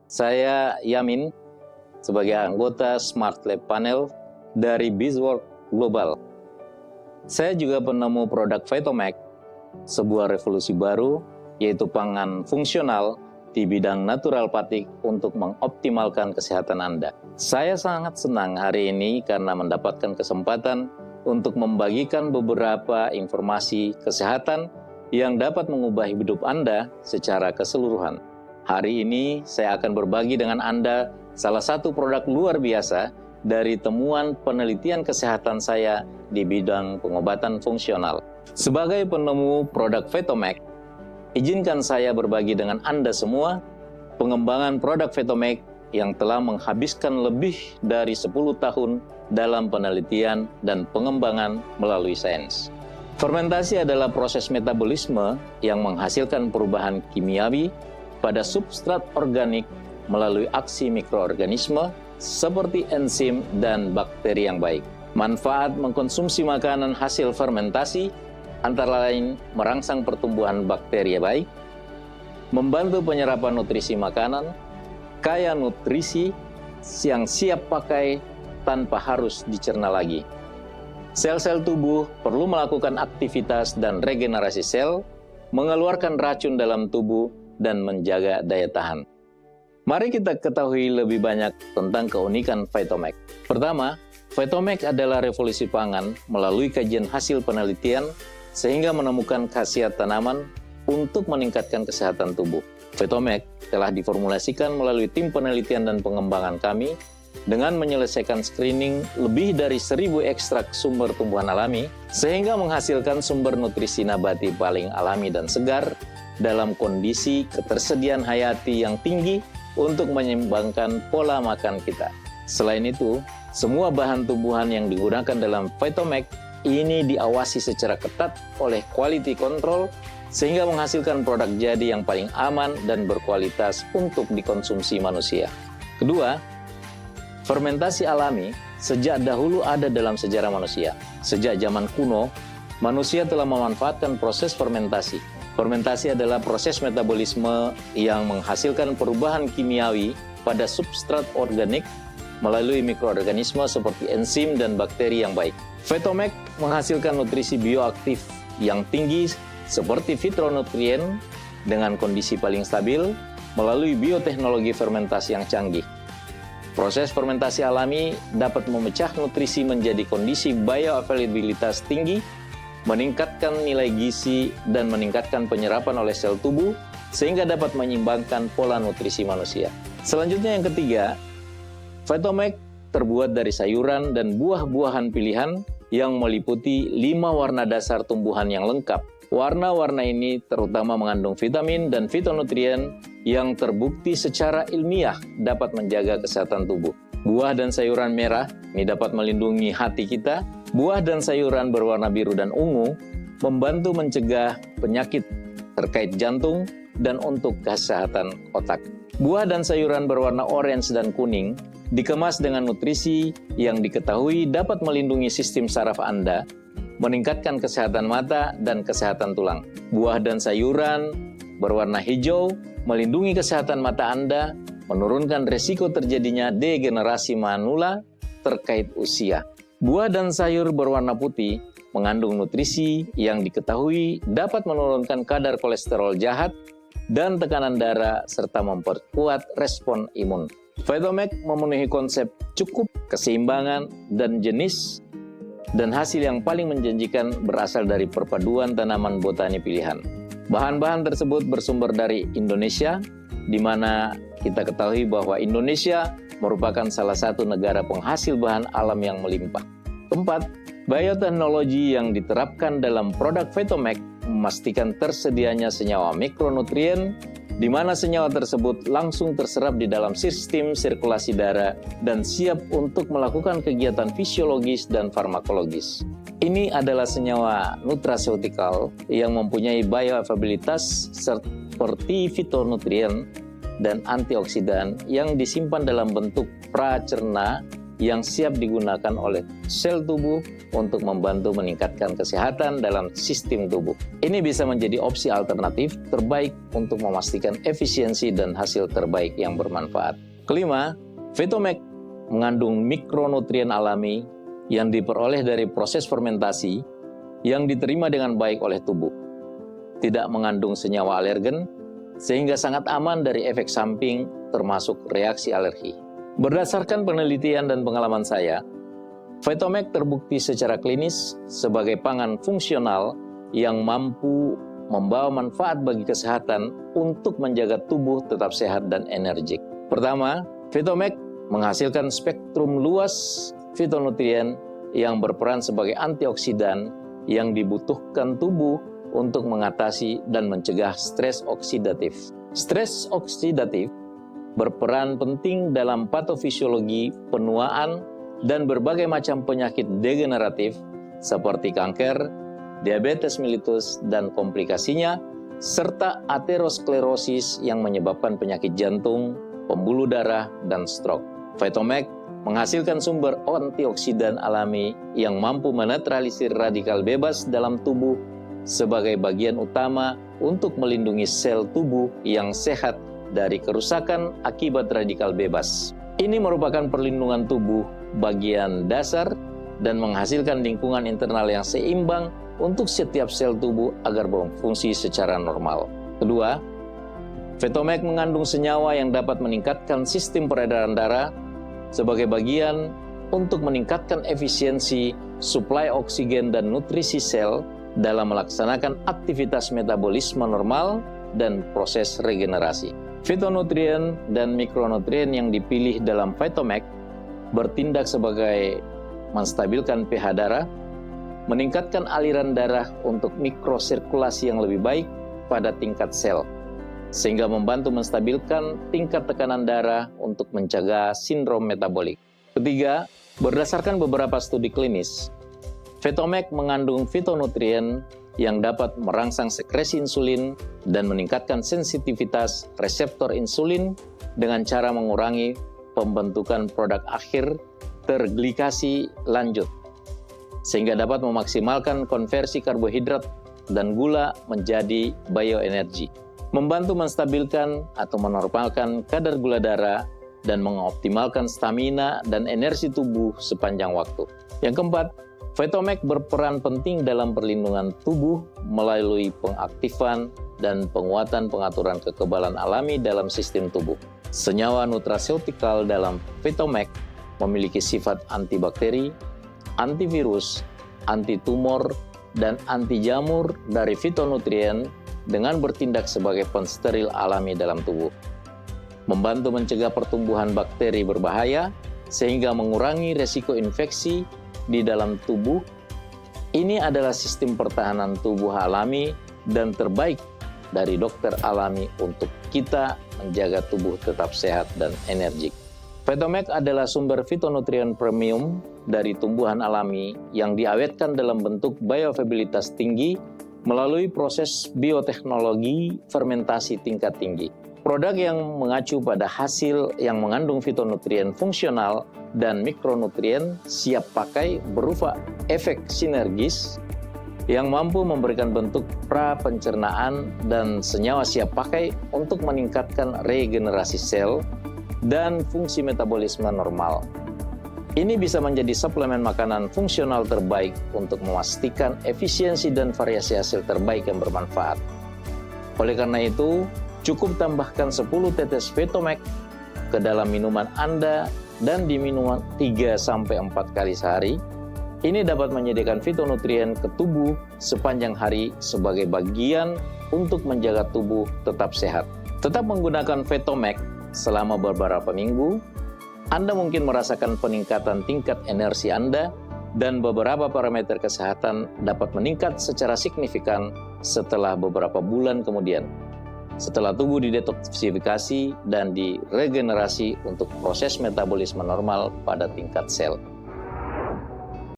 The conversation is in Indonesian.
Saya Yamin sebagai anggota Smart Lab Panel dari BizWorld Global. Saya juga penemu produk Phytomag, sebuah revolusi baru yaitu pangan fungsional di bidang naturopati untuk mengoptimalkan kesehatan Anda. Saya sangat senang hari ini karena mendapatkan kesempatan untuk membagikan beberapa informasi kesehatan yang dapat mengubah hidup Anda secara keseluruhan. Hari ini saya akan berbagi dengan Anda salah satu produk luar biasa dari temuan penelitian kesehatan saya di bidang pengobatan fungsional. Sebagai penemu produk Phytomag, izinkan saya berbagi dengan Anda semua pengembangan produk Phytomag yang telah menghabiskan lebih dari 10 tahun dalam penelitian dan pengembangan melalui sains. Fermentasi adalah proses metabolisme yang menghasilkan perubahan kimiawi pada substrat organik melalui aksi mikroorganisme seperti enzim dan bakteri yang baik. Manfaat mengkonsumsi makanan hasil fermentasi antara lain merangsang pertumbuhan bakteri baik, membantu penyerapan nutrisi makanan, kaya nutrisi yang siap pakai tanpa harus dicerna lagi. Sel-sel tubuh perlu melakukan aktivitas dan regenerasi sel, mengeluarkan racun dalam tubuh, dan menjaga daya tahan. Mari kita ketahui lebih banyak tentang keunikan Phytomag. Pertama, Phytomag adalah revolusi pangan melalui kajian hasil penelitian sehingga menemukan khasiat tanaman untuk meningkatkan kesehatan tubuh. Phytomag telah diformulasikan melalui tim penelitian dan pengembangan kami dengan menyelesaikan screening lebih dari 1000 ekstrak sumber tumbuhan alami sehingga menghasilkan sumber nutrisi nabati paling alami dan segar dalam kondisi ketersediaan hayati yang tinggi untuk menyeimbangkan pola makan kita. Selain itu, semua bahan tumbuhan yang digunakan dalam Phytomag ini diawasi secara ketat oleh quality control sehingga menghasilkan produk jadi yang paling aman dan berkualitas untuk dikonsumsi manusia. Kedua, fermentasi alami sejak dahulu ada dalam sejarah manusia. Sejak zaman kuno, manusia telah memanfaatkan proses fermentasi. Fermentasi adalah proses metabolisme yang menghasilkan perubahan kimiawi pada substrat organik melalui mikroorganisme seperti enzim dan bakteri yang baik. Phytomag menghasilkan nutrisi bioaktif yang tinggi seperti fitronutrien dengan kondisi paling stabil melalui bioteknologi fermentasi yang canggih. Proses fermentasi alami dapat memecah nutrisi menjadi kondisi bioavailabilitas tinggi, meningkatkan nilai gizi, dan meningkatkan penyerapan oleh sel tubuh sehingga dapat menyeimbangkan pola nutrisi manusia. Selanjutnya yang ketiga, Phytomag terbuat dari sayuran dan buah-buahan pilihan yang meliputi 5 warna dasar tumbuhan yang lengkap. Warna-warna ini terutama mengandung vitamin dan fitonutrien yang terbukti secara ilmiah dapat menjaga kesehatan tubuh. Buah dan sayuran merah ini dapat melindungi hati kita. Buah dan sayuran berwarna biru dan ungu membantu mencegah penyakit terkait jantung dan untuk kesehatan otak. Buah dan sayuran berwarna orange dan kuning dikemas dengan nutrisi yang diketahui dapat melindungi sistem saraf Anda, meningkatkan kesehatan mata dan kesehatan tulang. Buah dan sayuran berwarna hijau melindungi kesehatan mata Anda, menurunkan resiko terjadinya degenerasi manula terkait usia. Buah dan sayur berwarna putih mengandung nutrisi yang diketahui dapat menurunkan kadar kolesterol jahat dan tekanan darah serta memperkuat respon imun. Phytomag memenuhi konsep cukup, keseimbangan, dan jenis, dan hasil yang paling menjanjikan berasal dari perpaduan tanaman botani pilihan. Bahan-bahan tersebut bersumber dari Indonesia, di mana kita ketahui bahwa Indonesia merupakan salah satu negara penghasil bahan alam yang melimpah. Keempat, bioteknologi yang diterapkan dalam produk Phytomag memastikan tersedianya senyawa mikronutrien, di mana senyawa tersebut langsung terserap di dalam sistem sirkulasi darah dan siap untuk melakukan kegiatan fisiologis dan farmakologis. Ini adalah senyawa nutraceutikal yang mempunyai bioavailabilitas seperti fitonutrien dan antioksidan yang disimpan dalam bentuk pracerna yang siap digunakan oleh sel tubuh untuk membantu meningkatkan kesehatan dalam sistem tubuh. Ini bisa menjadi opsi alternatif terbaik untuk memastikan efisiensi dan hasil terbaik yang bermanfaat. Kelima, Vetomac mengandung mikronutrien alami yang diperoleh dari proses fermentasi yang diterima dengan baik oleh tubuh. Tidak mengandung senyawa alergen, sehingga sangat aman dari efek samping termasuk reaksi alergi. Berdasarkan penelitian dan pengalaman saya, Vetomac terbukti secara klinis sebagai pangan fungsional yang mampu membawa manfaat bagi kesehatan untuk menjaga tubuh tetap sehat dan energik. Pertama, Vetomac menghasilkan spektrum luas fitonutrien yang berperan sebagai antioksidan yang dibutuhkan tubuh untuk mengatasi dan mencegah stres oksidatif. Stres oksidatif berperan penting dalam patofisiologi, penuaan, dan berbagai macam penyakit degeneratif seperti kanker, diabetes mellitus dan komplikasinya, serta aterosklerosis yang menyebabkan penyakit jantung, pembuluh darah, dan stroke. Vetomac menghasilkan sumber antioksidan alami yang mampu menetralisir radikal bebas dalam tubuh sebagai bagian utama untuk melindungi sel tubuh yang sehat dari kerusakan akibat radikal bebas. Ini merupakan perlindungan tubuh bagian dasar dan menghasilkan lingkungan internal yang seimbang untuk setiap sel tubuh agar berfungsi secara normal. Kedua, Vetomac mengandung senyawa yang dapat meningkatkan sistem peredaran darah sebagai bagian untuk meningkatkan efisiensi suplai oksigen dan nutrisi sel dalam melaksanakan aktivitas metabolisme normal dan proses regenerasi. Fitonutrien dan mikronutrien yang dipilih dalam Vetomac bertindak sebagai menstabilkan pH darah, meningkatkan aliran darah untuk mikrosirkulasi yang lebih baik pada tingkat sel, sehingga membantu menstabilkan tingkat tekanan darah untuk mencegah sindrom metabolik. Ketiga, berdasarkan beberapa studi klinis, Vetomac mengandung fitonutrien yang dapat merangsang sekresi insulin dan meningkatkan sensitivitas reseptor insulin dengan cara mengurangi pembentukan produk akhir terglikasi lanjut, sehingga dapat memaksimalkan konversi karbohidrat dan gula menjadi bioenergi, membantu menstabilkan atau menormalkan kadar gula darah dan mengoptimalkan stamina dan energi tubuh sepanjang waktu. Yang keempat, Vetomac berperan penting dalam perlindungan tubuh melalui pengaktifan dan penguatan pengaturan kekebalan alami dalam sistem tubuh. Senyawa nutraceutikal dalam Vetomac memiliki sifat antibakteri, antivirus, antitumor, dan anti jamur dari fitonutrien dengan bertindak sebagai pensteril alami dalam tubuh, membantu mencegah pertumbuhan bakteri berbahaya sehingga mengurangi resiko infeksi di dalam tubuh. Ini adalah sistem pertahanan tubuh alami dan terbaik dari dokter alami untuk kita menjaga tubuh tetap sehat dan energik. Vetomac adalah sumber fitonutrien premium dari tumbuhan alami yang diawetkan dalam bentuk bioavailabilitas tinggi melalui proses bioteknologi fermentasi tingkat tinggi. Produk yang mengacu pada hasil yang mengandung fitonutrien fungsional dan mikronutrien siap pakai berupa efek sinergis yang mampu memberikan bentuk pra-pencernaan dan senyawa siap pakai untuk meningkatkan regenerasi sel dan fungsi metabolisme normal. Ini bisa menjadi suplemen makanan fungsional terbaik untuk memastikan efisiensi dan variasi hasil terbaik yang bermanfaat. Oleh karena itu, cukup tambahkan 10 tetes Vetomac ke dalam minuman Anda dan diminum 3-4 kali sehari. Ini dapat menyediakan fitonutrien ke tubuh sepanjang hari sebagai bagian untuk menjaga tubuh tetap sehat. Tetap menggunakan Vetomac selama beberapa minggu, Anda mungkin merasakan peningkatan tingkat energi Anda dan beberapa parameter kesehatan dapat meningkat secara signifikan setelah beberapa bulan kemudian, setelah tubuh didetoksifikasi dan diregenerasi untuk proses metabolisme normal pada tingkat sel.